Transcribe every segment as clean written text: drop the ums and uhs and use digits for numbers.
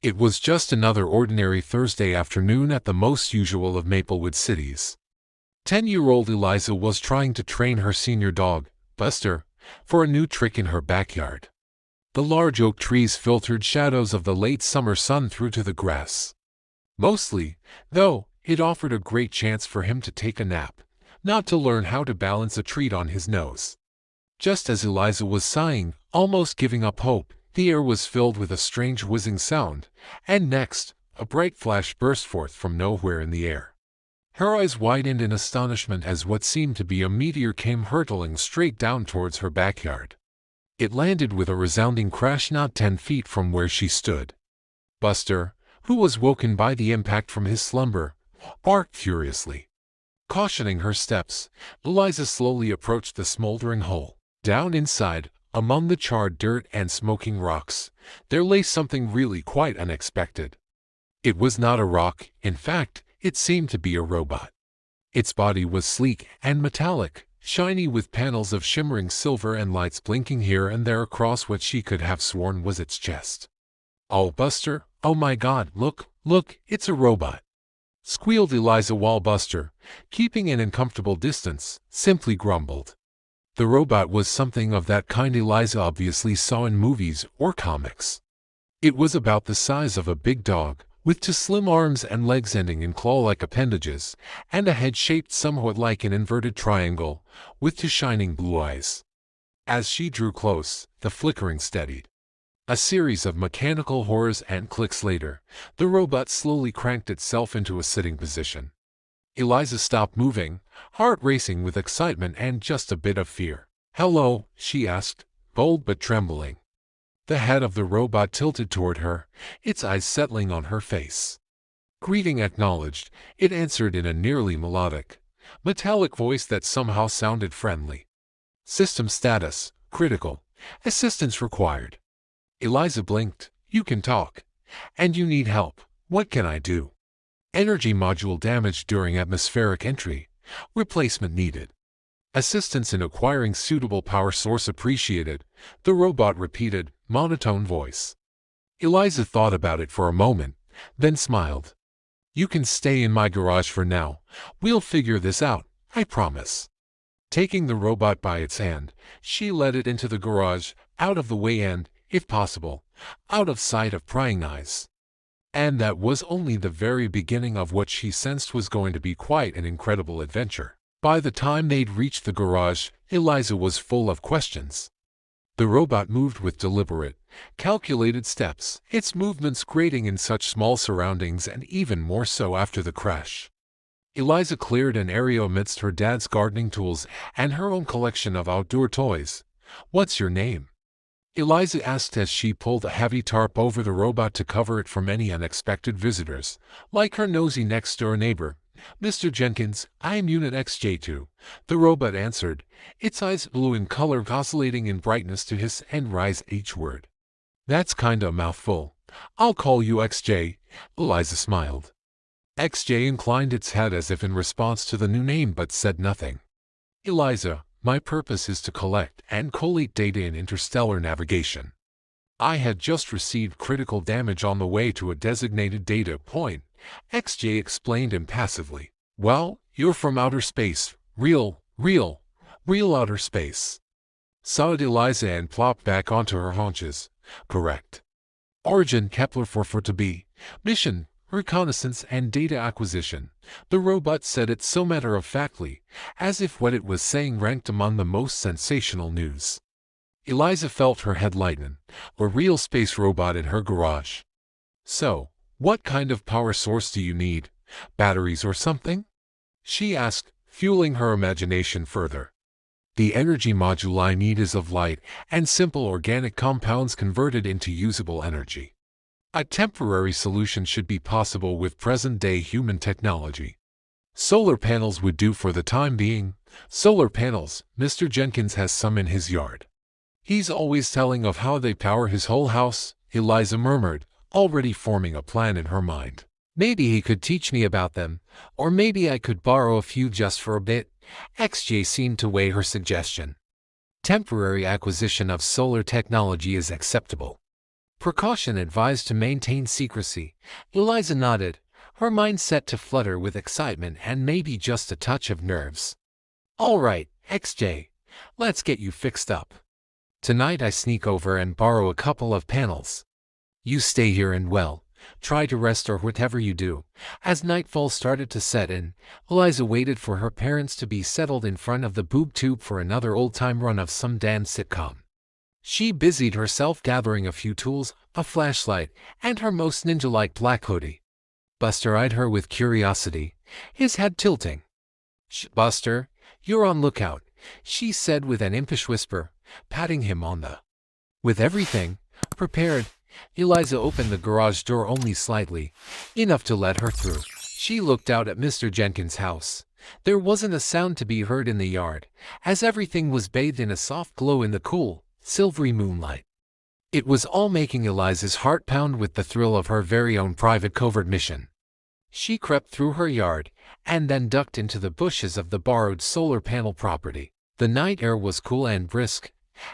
It was just another ordinary Thursday afternoon at the most usual of Maplewood cities. 10-year-old Eliza was trying to train her senior dog, Buster, for a new trick in her backyard. The large oak trees filtered shadows of the late summer sun through to the grass. Mostly, though, it offered a great chance for him to take a nap, not to learn how to balance a treat on his nose. Just as Eliza was sighing, almost giving up hope, the air was filled with a strange whizzing sound, and next, a bright flash burst forth from nowhere in the air. Her eyes widened in astonishment as what seemed to be a meteor came hurtling straight down towards her backyard. It landed with a resounding crash not 10 feet from where she stood. Buster, who was woken by the impact from his slumber, barked furiously. Cautioning her steps, Eliza slowly approached the smoldering hole. Down inside, among the charred dirt and smoking rocks, there lay something really quite unexpected. It was not a rock, in fact, it seemed to be a robot. Its body was sleek and metallic, shiny with panels of shimmering silver and lights blinking here and there across what she could have sworn was its chest. "Oh, Buster, oh my God, look, it's a robot!" squealed Eliza while Buster, keeping an uncomfortable distance, simply grumbled. The robot was something of that kind Eliza obviously saw in movies or comics. It was about the size of a big dog, with 2 slim arms and legs ending in claw-like appendages, and a head shaped somewhat like an inverted triangle, with 2 shining blue eyes. As she drew close, the flickering steadied. A series of mechanical whirs and clicks later, the robot slowly cranked itself into a sitting position. Eliza stopped moving, heart racing with excitement and just a bit of fear. "Hello," she asked, bold but trembling. The head of the robot tilted toward her, its eyes settling on her face. Greeting acknowledged, it answered in a nearly melodic, metallic voice that somehow sounded friendly. "System status, critical. Assistance required." Eliza blinked. "You can talk. And you need help. What can I do?" "Energy module damaged during atmospheric entry. Replacement needed." "Assistance in acquiring suitable power source appreciated," the robot repeated, monotone voice. Eliza thought about it for a moment, then smiled. "You can stay in my garage for now. We'll figure this out, I promise." Taking the robot by its hand, she led it into the garage, out of the way and, if possible, out of sight of prying eyes. And that was only the very beginning of what she sensed was going to be quite an incredible adventure. By the time they'd reached the garage, Eliza was full of questions. The robot moved with deliberate, calculated steps, its movements grating in such small surroundings and even more so after the crash. Eliza cleared an area amidst her dad's gardening tools and her own collection of outdoor toys. "What's your name?" Eliza asked as she pulled a heavy tarp over the robot to cover it from any unexpected visitors, like her nosy next-door neighbor. "Mr. Jenkins, I'm Unit XJ2, the robot answered, its eyes blue in color oscillating in brightness to hiss and rise at each word. "That's kinda a mouthful. I'll call you XJ, Eliza smiled. XJ inclined its head as if in response to the new name but said nothing. "Eliza, my purpose is to collect and collate data in interstellar navigation. I had just received critical damage on the way to a designated data point," XJ explained impassively. "Well, you're from outer space, real outer space." Sighed Eliza and plopped back onto her haunches. "Correct. Origin Kepler 44 to be. Mission, reconnaissance and data acquisition." The robot said it so matter-of-factly, as if what it was saying ranked among the most sensational news. Eliza felt her head lighten, a real space robot in her garage. "So, what kind of power source do you need? Batteries or something?" she asked, fueling her imagination further. "The energy module I need is of light and simple organic compounds converted into usable energy. A temporary solution should be possible with present-day human technology. Solar panels would do for the time being." "Solar panels, Mr. Jenkins has some in his yard. He's always telling of how they power his whole house," Eliza murmured, already forming a plan in her mind. "Maybe he could teach me about them, or maybe I could borrow a few just for a bit." XJ seemed to weigh her suggestion. "Temporary acquisition of solar technology is acceptable. Precaution advised to maintain secrecy. Eliza nodded, her mind set to flutter with excitement and maybe just a touch of nerves. All right, XJ, let's get you fixed up. Tonight I sneak over and borrow a couple of panels. You stay here and try to rest or whatever you do. As nightfall started to set in, Eliza waited for her parents to be settled in front of the boob tube for another old-time run of some damn sitcom. She busied herself gathering a few tools, a flashlight, and her most ninja-like black hoodie. Buster eyed her with curiosity, his head tilting. "Shh, Buster, you're on lookout," she said with an impish whisper, patting him on the. With everything prepared, Eliza opened the garage door only slightly, enough to let her through. She looked out at Mr. Jenkins' house. There wasn't a sound to be heard in the yard, as everything was bathed in a soft glow in the cool, silvery moonlight. It was all making Eliza's heart pound with the thrill of her very own private covert mission. She crept through her yard, and then ducked into the bushes of the borrowed solar panel property. The night air was cool and brisk,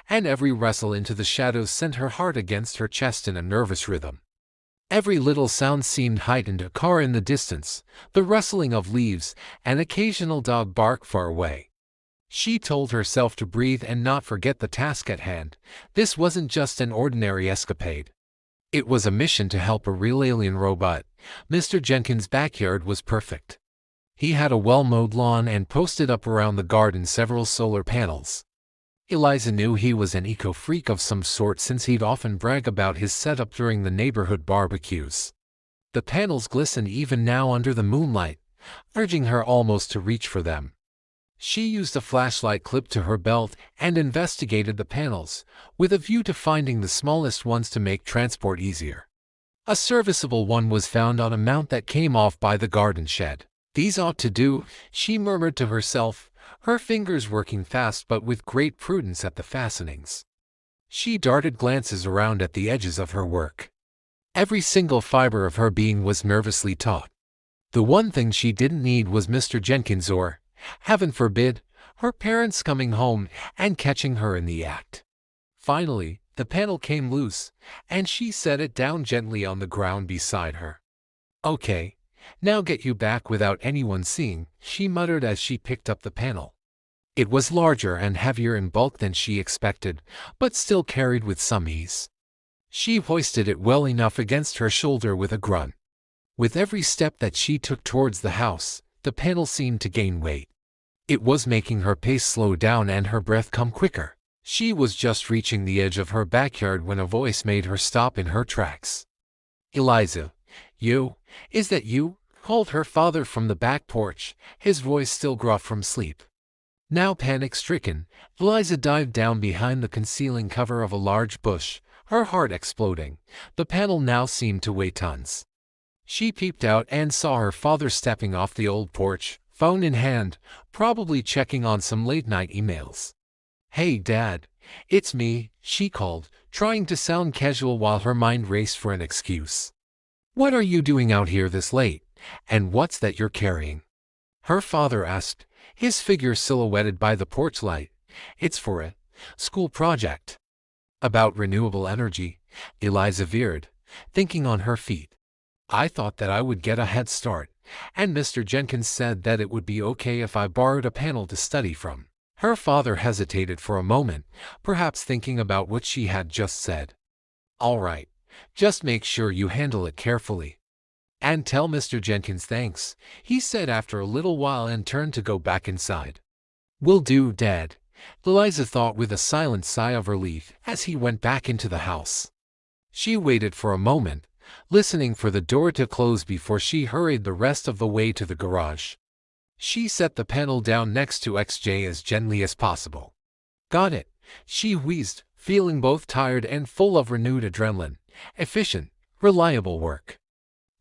and every wrestle into the shadows sent her heart against her chest in a nervous rhythm. Every little sound seemed heightened: a car in the distance, the rustling of leaves, an occasional dog bark far away. She told herself to breathe and not forget the task at hand. This wasn't just an ordinary escapade. It was a mission to help a real alien robot. Mr. Jenkins' backyard was perfect. He had a well-mowed lawn and posted up around the garden several solar panels. Eliza knew he was an eco-freak of some sort since he'd often brag about his setup during the neighborhood barbecues. The panels glistened even now under the moonlight, urging her almost to reach for them. She used a flashlight clipped to her belt and investigated the panels, with a view to finding the smallest ones to make transport easier. A serviceable one was found on a mount that came off by the garden shed. "These ought to do," she murmured to herself, her fingers working fast but with great prudence at the fastenings. She darted glances around at the edges of her work. Every single fiber of her being was nervously taut. The one thing she didn't need was Mr. Jenkins or, heaven forbid, her parents coming home and catching her in the act. Finally, the panel came loose, and she set it down gently on the ground beside her. "Okay, now get you back without anyone seeing," she muttered as she picked up the panel. It was larger and heavier in bulk than she expected, but still carried with some ease. She hoisted it well enough against her shoulder with a grunt. With every step that she took towards the house, the panel seemed to gain weight. It was making her pace slow down and her breath come quicker. She was just reaching the edge of her backyard when a voice made her stop in her tracks. "Eliza, is that you?" called her father from the back porch, his voice still gruff from sleep. Now panic-stricken, Eliza dived down behind the concealing cover of a large bush, her heart exploding. The panel now seemed to weigh tons. She peeped out and saw her father stepping off the old porch, phone in hand, probably checking on some late-night emails. "Hey, Dad, it's me," she called, trying to sound casual while her mind raced for an excuse. "What are you doing out here this late, and what's that you're carrying?" her father asked, his figure silhouetted by the porch light. "It's for a school project." "About renewable energy," Eliza veered, thinking on her feet. "I thought that I would get a head start, and Mr. Jenkins said that it would be okay if I borrowed a panel to study from." Her father hesitated for a moment, perhaps thinking about what she had just said. "All right, just make sure you handle it carefully. And tell Mr. Jenkins thanks," he said after a little while and turned to go back inside. "Will do, Dad," Eliza thought with a silent sigh of relief as he went back into the house. She waited for a moment, listening for the door to close before she hurried the rest of the way to the garage. She set the panel down next to XJ as gently as possible. "Got it," she wheezed, feeling both tired and full of renewed adrenaline. "Efficient, reliable work.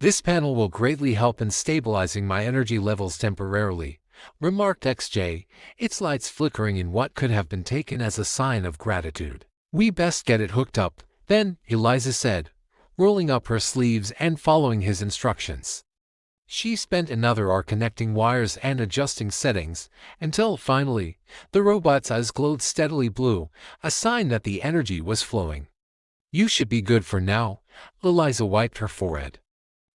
This panel will greatly help in stabilizing my energy levels temporarily," remarked XJ, its lights flickering in what could have been taken as a sign of gratitude. "We best get it hooked up, then," Eliza said, rolling up her sleeves and following his instructions. She spent another hour connecting wires and adjusting settings, until, finally, the robot's eyes glowed steadily blue, a sign that the energy was flowing. You should be good for now. Eliza wiped her forehead.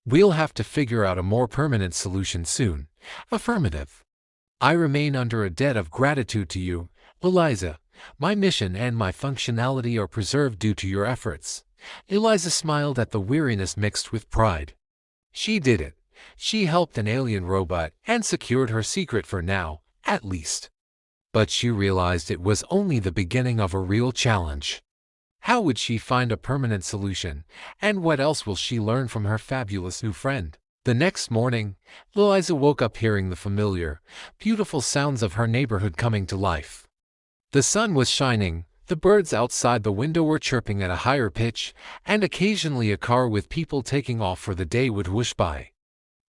We'll have to figure out a more permanent solution soon. Affirmative. I remain under a debt of gratitude to you, Eliza. My mission and my functionality are preserved due to your efforts. Eliza smiled at the weariness mixed with pride. She did it. She helped an alien robot and secured her secret for now, at least. But she realized it was only the beginning of a real challenge. How would she find a permanent solution, and what else will she learn from her fabulous new friend? The next morning, Eliza woke up hearing the familiar, beautiful sounds of her neighborhood coming to life. The sun was shining, the birds outside the window were chirping at a higher pitch, and occasionally a car with people taking off for the day would whoosh by.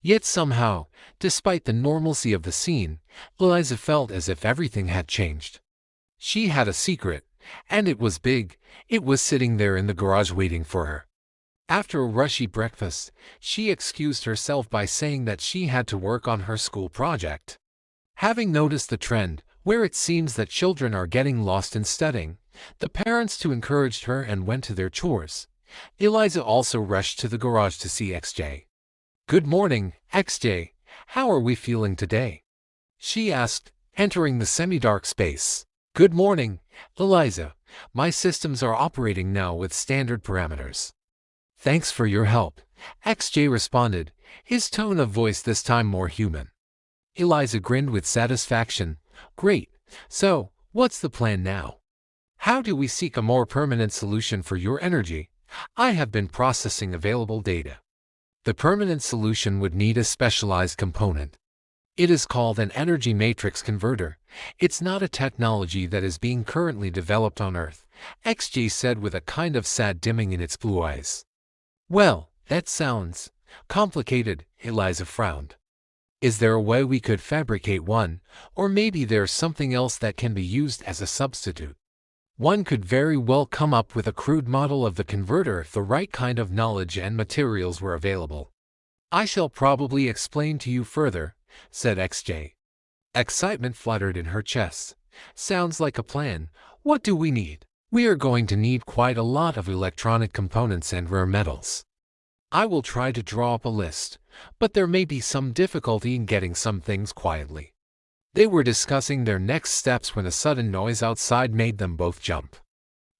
Yet somehow, despite the normalcy of the scene, Eliza felt as if everything had changed. She had a secret, and it was big. It was sitting there in the garage waiting for her. After a rushy breakfast, she excused herself by saying that she had to work on her school project. Having noticed the trend, where it seems that children are getting lost in studying, the parents too encouraged her and went to their chores. Eliza also rushed to the garage to see XJ. "Good morning, XJ. How are we feeling today?" she asked, entering the semi-dark space. "Good morning, Eliza. My systems are operating now with standard parameters." "Thanks for your help," XJ responded, his tone of voice this time more human. Eliza grinned with satisfaction. "Great. So, what's the plan now? How do we seek a more permanent solution for your energy? I have been processing available data. The permanent solution would need a specialized component. It is called an energy matrix converter. It's not a technology that is being currently developed on Earth," XJ said with a kind of sad dimming in its blue eyes. "Well, that sounds complicated," Eliza frowned. "Is there a way we could fabricate one, or maybe there's something else that can be used as a substitute? One could very well come up with a crude model of the converter if the right kind of knowledge and materials were available. I shall probably explain to you further," said XJ. Excitement fluttered in her chest. "Sounds like a plan. What do we need?" "We are going to need quite a lot of electronic components and rare metals. I will try to draw up a list, but there may be some difficulty in getting some things quietly." They were discussing their next steps when a sudden noise outside made them both jump.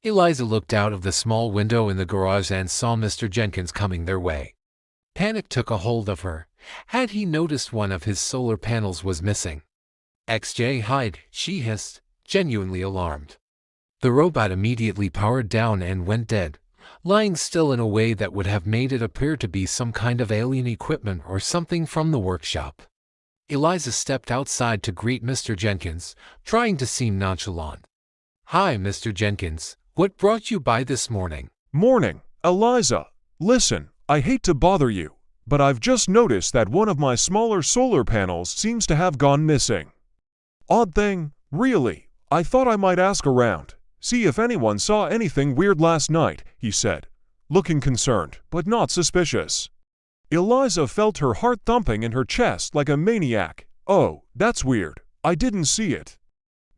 Eliza looked out of the small window in the garage and saw Mr. Jenkins coming their way. Panic took a hold of her. Had he noticed one of his solar panels was missing? "XJ, hide," she hissed, genuinely alarmed. The robot immediately powered down and went dead, lying still in a way that would have made it appear to be some kind of alien equipment or something from the workshop. Eliza stepped outside to greet Mr. Jenkins, trying to seem nonchalant. "Hi, Mr. Jenkins. What brought you by this morning?" "Morning, Eliza. Listen, I hate to bother you, but I've just noticed that one of my smaller solar panels seems to have gone missing. Odd thing, really. I thought I might ask around, see if anyone saw anything weird last night," he said, looking concerned but not suspicious. Eliza felt her heart thumping in her chest like a maniac. "Oh, that's weird. I didn't see it.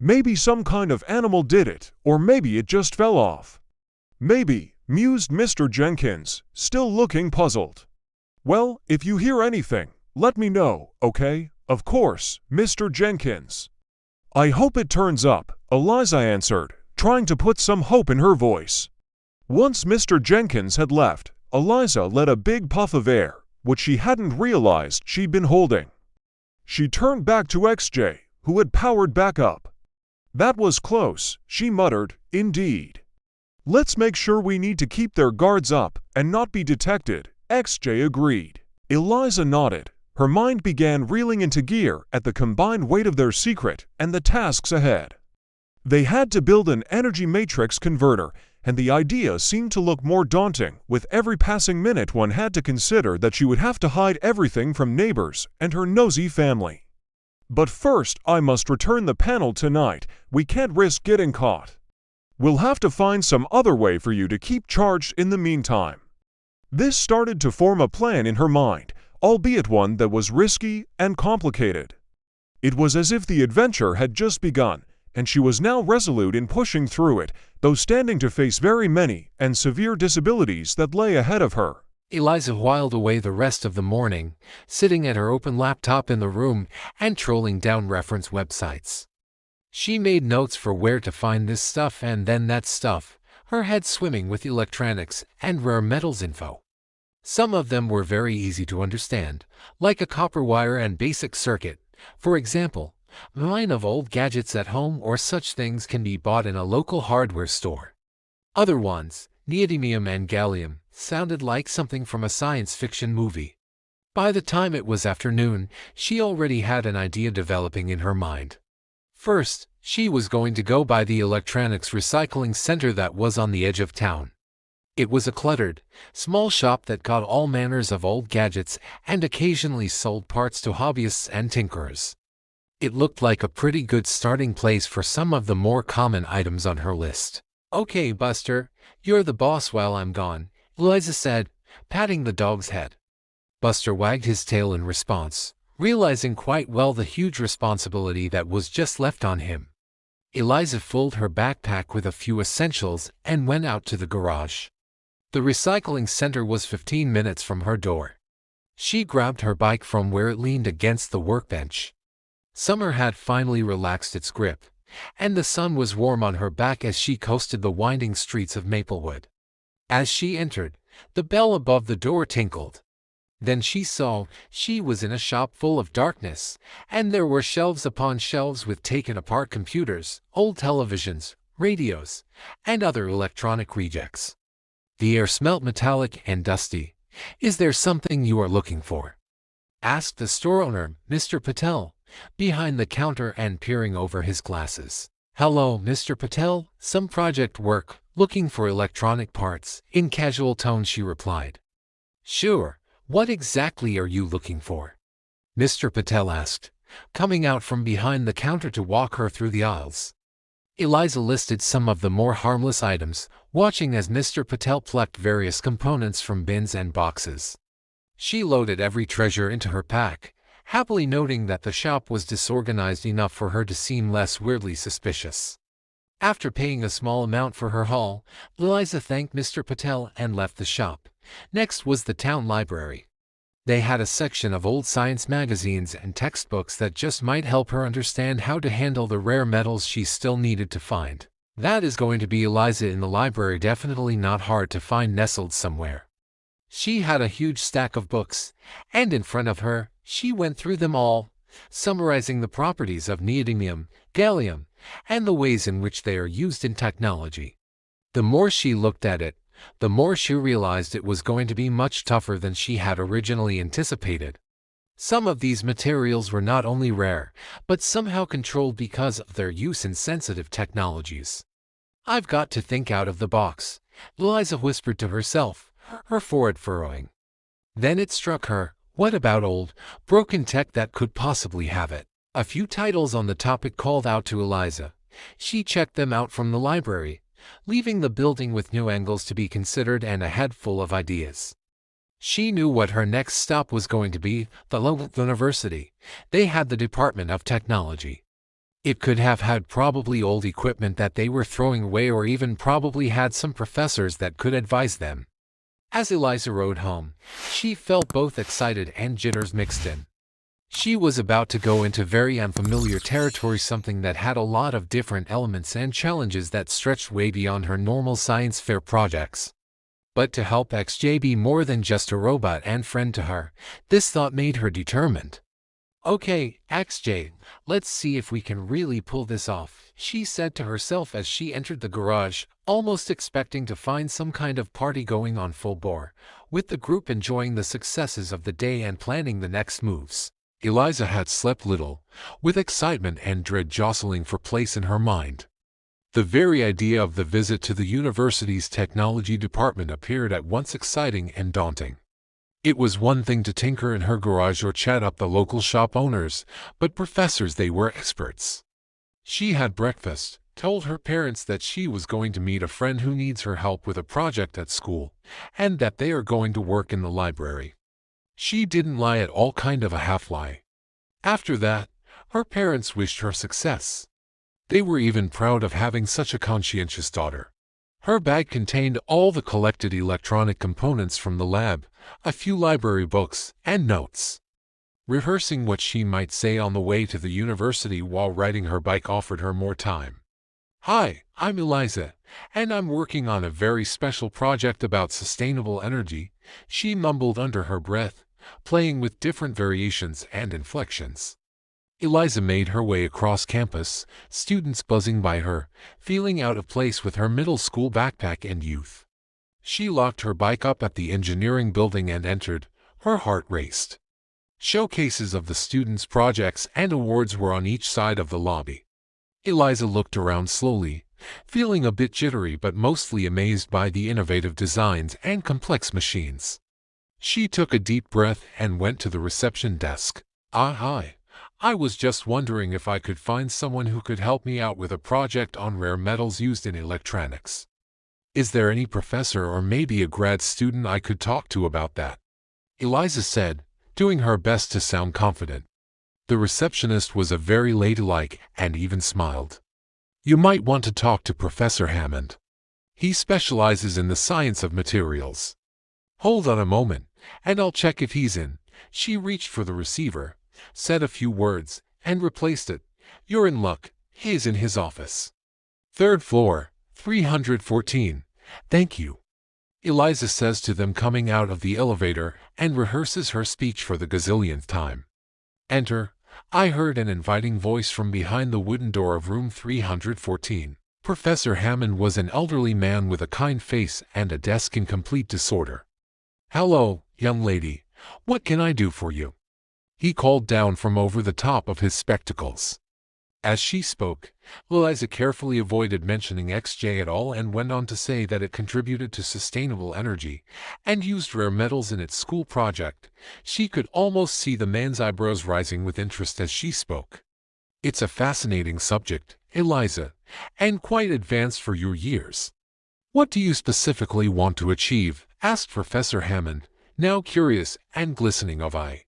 Maybe some kind of animal did it, or maybe it just fell off." "Maybe," mused Mr. Jenkins, still looking puzzled. "Well, if you hear anything, let me know, okay? Of course, Mr. Jenkins." "I hope it turns up," Eliza answered, trying to put some hope in her voice. Once Mr. Jenkins had left, Eliza let a big puff of air, which she hadn't realized she'd been holding. She turned back to XJ, who had powered back up. "That was close," she muttered, "indeed. Let's make sure we need to keep their guards up and not be detected," XJ agreed. Eliza nodded. Her mind began reeling into gear at the combined weight of their secret and the tasks ahead. They had to build an energy matrix converter, and the idea seemed to look more daunting with every passing minute. One had to consider that she would have to hide everything from neighbors and her nosy family. "But first, I must return the panel tonight. We can't risk getting caught. We'll have to find some other way for you to keep charged in the meantime." This started to form a plan in her mind, albeit one that was risky and complicated. It was as if the adventure had just begun, and she was now resolute in pushing through it, though standing to face very many and severe disabilities that lay ahead of her. Eliza whiled away the rest of the morning, sitting at her open laptop in the room and trolling down reference websites. She made notes for where to find this stuff and then that stuff, her head swimming with electronics and rare metals info. Some of them were very easy to understand, like a copper wire and basic circuit. For example, mine of old gadgets at home or such things can be bought in a local hardware store. Other ones, neodymium and gallium, sounded like something from a science fiction movie. By the time it was afternoon, she already had an idea developing in her mind. First, she was going to go by the electronics recycling center that was on the edge of town. It was a cluttered, small shop that got all manners of old gadgets and occasionally sold parts to hobbyists and tinkerers. It looked like a pretty good starting place for some of the more common items on her list. "Okay, Buster, you're the boss while I'm gone," Eliza said, patting the dog's head. Buster wagged his tail in response, realizing quite well the huge responsibility that was just left on him. Eliza filled her backpack with a few essentials and went out to the garage. The recycling center was 15 minutes from her door. She grabbed her bike from where it leaned against the workbench. Summer had finally relaxed its grip, and the sun was warm on her back as she coasted the winding streets of Maplewood. As she entered, the bell above the door tinkled. Then she saw she was in a shop full of darkness, and there were shelves upon shelves with taken-apart computers, old televisions, radios, and other electronic rejects. The air smelt metallic and dusty. "Is there something you are looking for?" asked the store owner, Mr. Patel, behind the counter and peering over his glasses. "Hello, Mr. Patel, some project work, looking for electronic parts," in casual tone she replied. "Sure, what exactly are you looking for?" Mr. Patel asked, coming out from behind the counter to walk her through the aisles. Eliza listed some of the more harmless items, watching as Mr. Patel plucked various components from bins and boxes. She loaded every treasure into her pack, happily noting that the shop was disorganized enough for her to seem less weirdly suspicious. After paying a small amount for her haul, Eliza thanked Mr. Patel and left the shop. Next was the town library. They had a section of old science magazines and textbooks that just might help her understand how to handle the rare metals she still needed to find. That is going to be Eliza in the library, definitely not hard to find nestled somewhere. She had a huge stack of books, and in front of her, she went through them all, summarizing the properties of neodymium, gallium, and the ways in which they are used in technology. The more she looked at it, the more she realized it was going to be much tougher than she had originally anticipated. Some of these materials were not only rare, but somehow controlled because of their use in sensitive technologies. "I've got to think out of the box," Eliza whispered to herself, her forehead furrowing. Then it struck her, what about old, broken tech that could possibly have it? A few titles on the topic called out to Eliza. She checked them out from the library, leaving the building with new angles to be considered and a head full of ideas. She knew what her next stop was going to be, the local university. They had the Department of Technology. It could have had probably old equipment that they were throwing away, or even probably had some professors that could advise them. As Eliza rode home, she felt both excited and jitters mixed in. She was about to go into very unfamiliar territory, something that had a lot of different elements and challenges that stretched way beyond her normal science fair projects. But to help XJ be more than just a robot and friend to her, this thought made her determined. "Okay, XJ, let's see if we can really pull this off," she said to herself as she entered the garage, almost expecting to find some kind of party going on full bore, with the group enjoying the successes of the day and planning the next moves. Eliza had slept little, with excitement and dread jostling for place in her mind. The very idea of the visit to the university's technology department appeared at once exciting and daunting. It was one thing to tinker in her garage or chat up the local shop owners, but professors, they were experts. She had breakfast, told her parents that she was going to meet a friend who needs her help with a project at school, and that they are going to work in the library. She didn't lie at all, kind of a half-lie. After that, her parents wished her success. They were even proud of having such a conscientious daughter. Her bag contained all the collected electronic components from the lab, a few library books, and notes. Rehearsing what she might say on the way to the university while riding her bike offered her more time. "Hi, I'm Eliza, and I'm working on a very special project about sustainable energy," she mumbled under her breath, playing with different variations and inflections. Eliza made her way across campus, students buzzing by her, feeling out of place with her middle school backpack and youth. She locked her bike up at the engineering building and entered. Her heart raced. Showcases of the students' projects and awards were on each side of the lobby. Eliza looked around slowly, feeling a bit jittery but mostly amazed by the innovative designs and complex machines. She took a deep breath and went to the reception desk. Hi. I was just wondering if I could find someone who could help me out with a project on rare metals used in electronics. Is there any professor or maybe a grad student I could talk to about that?" Eliza said, doing her best to sound confident. The receptionist was a very ladylike and even smiled. "You might want to talk to Professor Hammond. He specializes in the science of materials. Hold on a moment, and I'll check if he's in." She reached for the receiver, said a few words, and replaced it. "You're in luck. He's in his office. 3rd floor, 314. Thank you," Eliza says to them coming out of the elevator and rehearses her speech for the gazillionth time. "Enter." I heard an inviting voice from behind the wooden door of room 314. Professor Hammond was an elderly man with a kind face and a desk in complete disorder. "Hello, young lady. What can I do for you?" he called down from over the top of his spectacles. As she spoke, Eliza carefully avoided mentioning XJ at all and went on to say that it contributed to sustainable energy and used rare metals in its school project. She could almost see the man's eyebrows rising with interest as she spoke. "It's a fascinating subject, Eliza, and quite advanced for your years. What do you specifically want to achieve?" asked Professor Hammond, now curious and glistening of eye.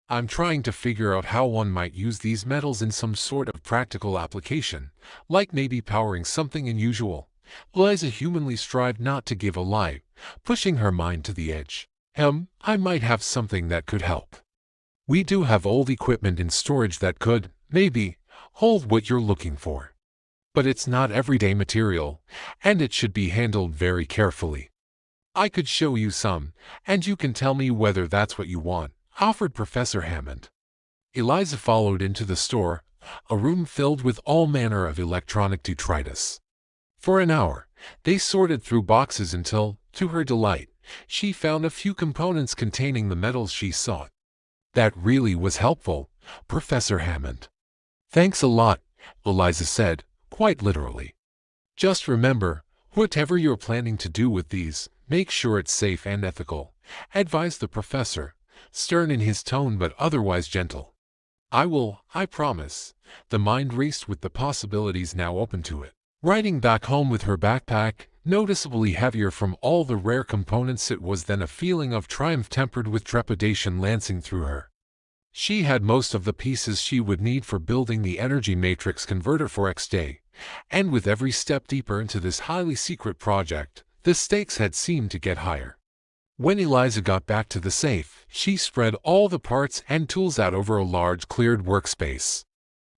"I'm trying to figure out how one might use these metals in some sort of practical application, like maybe powering something unusual." Eliza humanly strived not to give a lie, pushing her mind to the edge. I might have something that could help. We do have old equipment in storage that could, maybe, hold what you're looking for. But it's not everyday material, and it should be handled very carefully. I could show you some, and you can tell me whether that's what you want," offered Professor Hammond. Eliza followed into the store, a room filled with all manner of electronic detritus. For an hour, they sorted through boxes until, to her delight, she found a few components containing the metals she sought. "That really was helpful, Professor Hammond." "Thanks a lot," Eliza said, quite literally. "Just remember, whatever you're planning to do with these, make sure it's safe and ethical," advised the professor, stern in his tone but otherwise gentle. "I will, I promise." The mind raced with the possibilities now open to it. Riding back home with her backpack, noticeably heavier from all the rare components, it was then a feeling of triumph tempered with trepidation lancing through her. She had most of the pieces she would need for building the energy matrix converter for XJ, and with every step deeper into this highly secret project, the stakes had seemed to get higher. When Eliza got back to the safe, she spread all the parts and tools out over a large cleared workspace.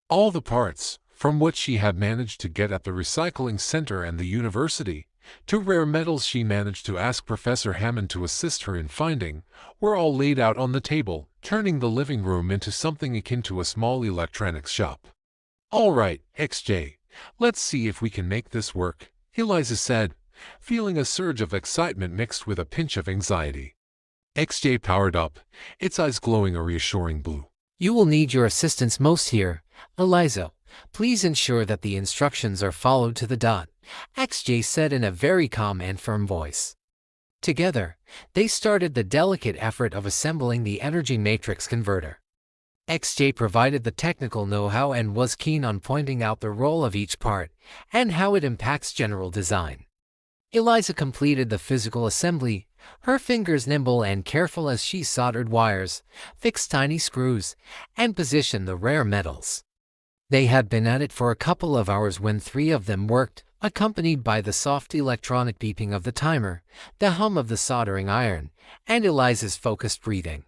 All the parts, from what she had managed to get at the recycling center and the university, to rare metals she managed to ask Professor Hammond to assist her in finding, were all laid out on the table, turning the living room into something akin to a small electronics shop. "All right, XJ, let's see if we can make this work," Eliza said, feeling a surge of excitement mixed with a pinch of anxiety. XJ powered up, its eyes glowing a reassuring blue. "You will need your assistance most here, Eliza. Please ensure that the instructions are followed to the dot," XJ said in a very calm and firm voice. Together, they started the delicate effort of assembling the energy matrix converter. XJ provided the technical know-how and was keen on pointing out the role of each part and how it impacts general design. Eliza completed the physical assembly, her fingers nimble and careful as she soldered wires, fixed tiny screws, and positioned the rare metals. They had been at it for a couple of hours when three of them worked, accompanied by the soft electronic beeping of the timer, the hum of the soldering iron, and Eliza's focused breathing.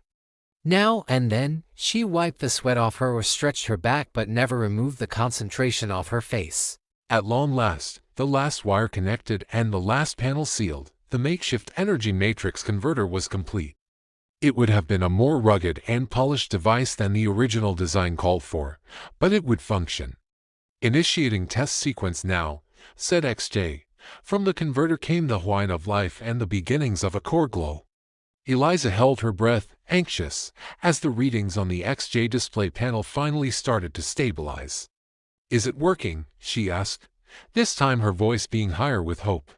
Now and then, she wiped the sweat off her or stretched her back but never removed the concentration off her face. At long last, the last wire connected and the last panel sealed, the makeshift energy matrix converter was complete. It would have been a more rugged and polished device than the original design called for, but it would function. "Initiating test sequence now," said XJ. From the converter came the whine of life and the beginnings of a core glow. Eliza held her breath, anxious, as the readings on the XJ display panel finally started to stabilize. "Is it working?" she asked, this time her voice being higher with hope.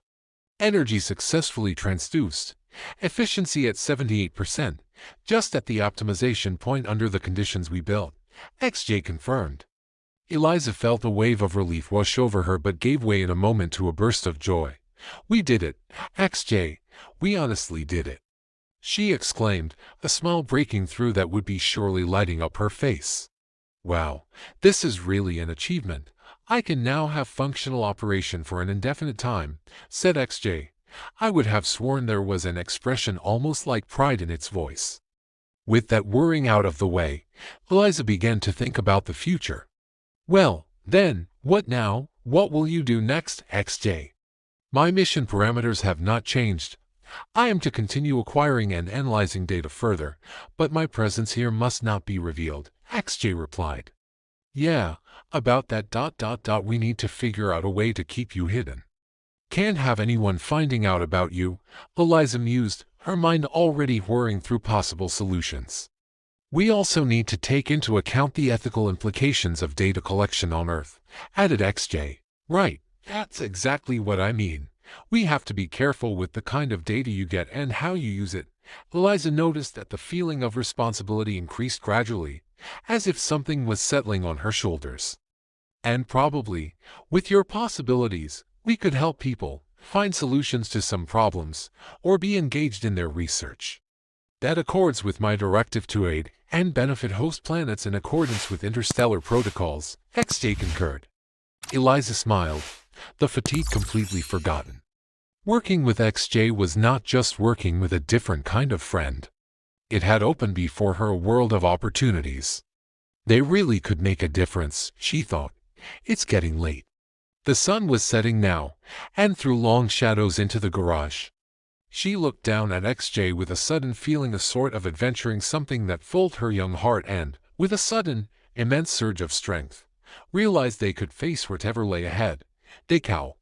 "Energy successfully transduced. Efficiency at 78%, just at the optimization point under the conditions we built," XJ confirmed. Eliza felt a wave of relief wash over her but gave way in a moment to a burst of joy. "We did it, XJ. We honestly did it," she exclaimed, a smile breaking through that would be surely lighting up her face. "Wow, this is really an achievement. I can now have functional operation for an indefinite time," said XJ. I would have sworn there was an expression almost like pride in its voice. With that worrying out of the way, Eliza began to think about the future. "Well, then, what now? What will you do next, XJ?" "My mission parameters have not changed. I am to continue acquiring and analyzing data further, but my presence here must not be revealed," XJ replied. "Yeah, about that. We need to figure out a way to keep you hidden. Can't have anyone finding out about you," Eliza mused, her mind already whirring through possible solutions. "We also need to take into account the ethical implications of data collection on Earth," added XJ. "Right, that's exactly what I mean. We have to be careful with the kind of data you get and how you use it." Eliza noticed that the feeling of responsibility increased gradually, as if something was settling on her shoulders. "And probably, with your possibilities, we could help people find solutions to some problems or be engaged in their research. That accords with my directive to aid and benefit host planets in accordance with interstellar protocols," XJ concurred. Eliza smiled, the fatigue completely forgotten. Working with XJ was not just working with a different kind of friend. It had opened before her a world of opportunities. They really could make a difference, she thought. It's getting late. The sun was setting now, and threw long shadows into the garage. She looked down at XJ with a sudden feeling, a sort of adventuring something that filled her young heart and, with a sudden, immense surge of strength, realized they could face whatever lay ahead. "Dekau,"